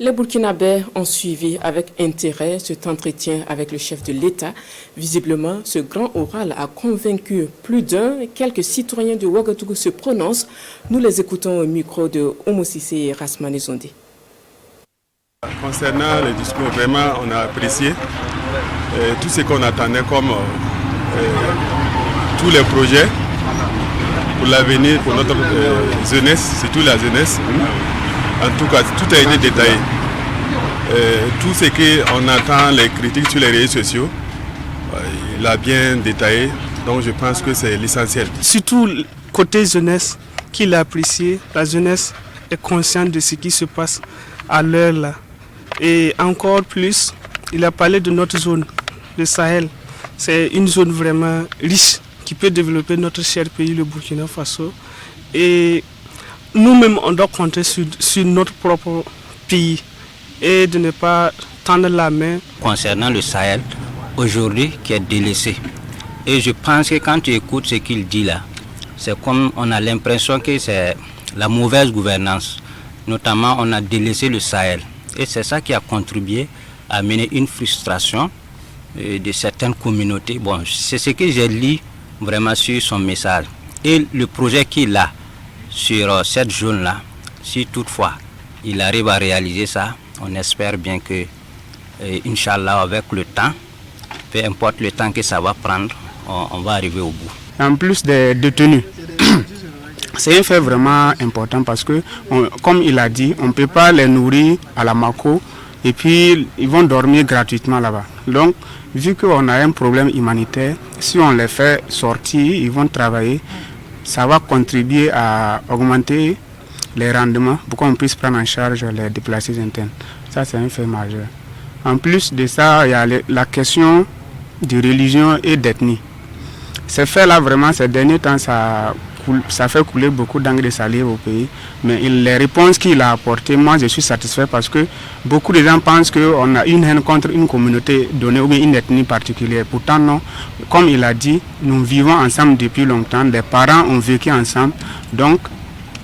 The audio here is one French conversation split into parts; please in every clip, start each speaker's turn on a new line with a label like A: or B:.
A: Les Burkinabés ont suivi avec intérêt cet entretien avec le chef de l'État. Visiblement, ce grand oral a convaincu plus d'un. Quelques citoyens de Ouagadougou se prononcent. Nous les écoutons au micro de Oumou Cissé et Rasmane Zondi.
B: Concernant le discours, vraiment, on a apprécié tout ce qu'on attendait comme tous les projets pour l'avenir, pour notre jeunesse, surtout la jeunesse. En tout cas, tout a été détaillé. Tout ce qu'on attend, les critiques sur les réseaux sociaux, il a bien détaillé. Donc je pense que c'est l'essentiel.
C: Surtout côté jeunesse, qu'il a apprécié. La jeunesse est consciente de ce qui se passe à l'heure là. Et encore plus, il a parlé de notre zone, le Sahel. C'est une zone vraiment riche qui peut développer notre cher pays, le Burkina Faso. Et nous-mêmes, on doit compter sur notre propre pays et de ne pas tendre la main.
D: Concernant le Sahel, aujourd'hui, qui est délaissé. Et je pense que quand tu écoutes ce qu'il dit là, c'est comme on a l'impression que c'est la mauvaise gouvernance. Notamment, on a délaissé le Sahel. Et c'est ça qui a contribué à mener une frustration de certaines communautés. Bon, c'est ce que j'ai lu vraiment sur son message. Et le projet qu'il a sur cette zone-là, si toutefois il arrive à réaliser ça, on espère bien que, Inch'Allah, avec le temps, peu importe le temps que ça va prendre, on va arriver au bout.
E: En plus des détenus, c'est un fait vraiment important parce que, comme il a dit, on ne peut pas les nourrir à la Mako et puis ils vont dormir gratuitement là-bas. Donc, vu qu'on a un problème humanitaire, si on les fait sortir, ils vont travailler, ça va contribuer à augmenter les rendements pour qu'on puisse prendre en charge les déplacés internes. Ça, c'est un fait majeur. En plus de ça, il y a la question de religion et d'ethnie. Ces faits-là, vraiment, ces derniers temps, ça fait couler beaucoup d'encre de salive au pays. Mais les réponses qu'il a apportées, moi, je suis satisfait parce que beaucoup de gens pensent qu'on a une haine contre une communauté donnée ou bien une ethnie particulière. Pourtant, non. Comme il a dit, nous vivons ensemble depuis longtemps. Les parents ont vécu ensemble. Donc,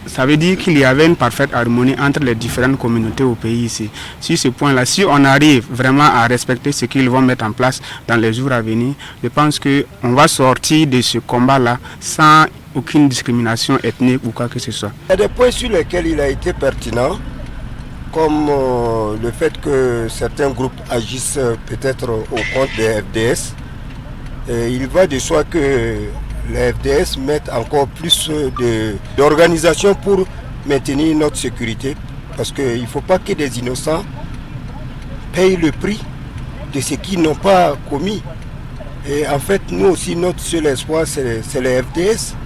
E: ça veut dire qu'il y avait une parfaite harmonie entre les différentes communautés au pays ici. Sur ce point-là, si on arrive vraiment à respecter ce qu'ils vont mettre en place dans les jours à venir, je pense qu'on va sortir de ce combat-là sans aucune discrimination ethnique ou quoi que ce soit.
F: Il y a des points sur lesquels il a été pertinent, comme le fait que certains groupes agissent peut-être au compte des FDS. Et il va de soi que les FDS mettent encore plus d'organisation pour maintenir notre sécurité. Parce qu'il ne faut pas que des innocents payent le prix de ce qu'ils n'ont pas commis. Et en fait, nous aussi, notre seul espoir, c'est les FDS.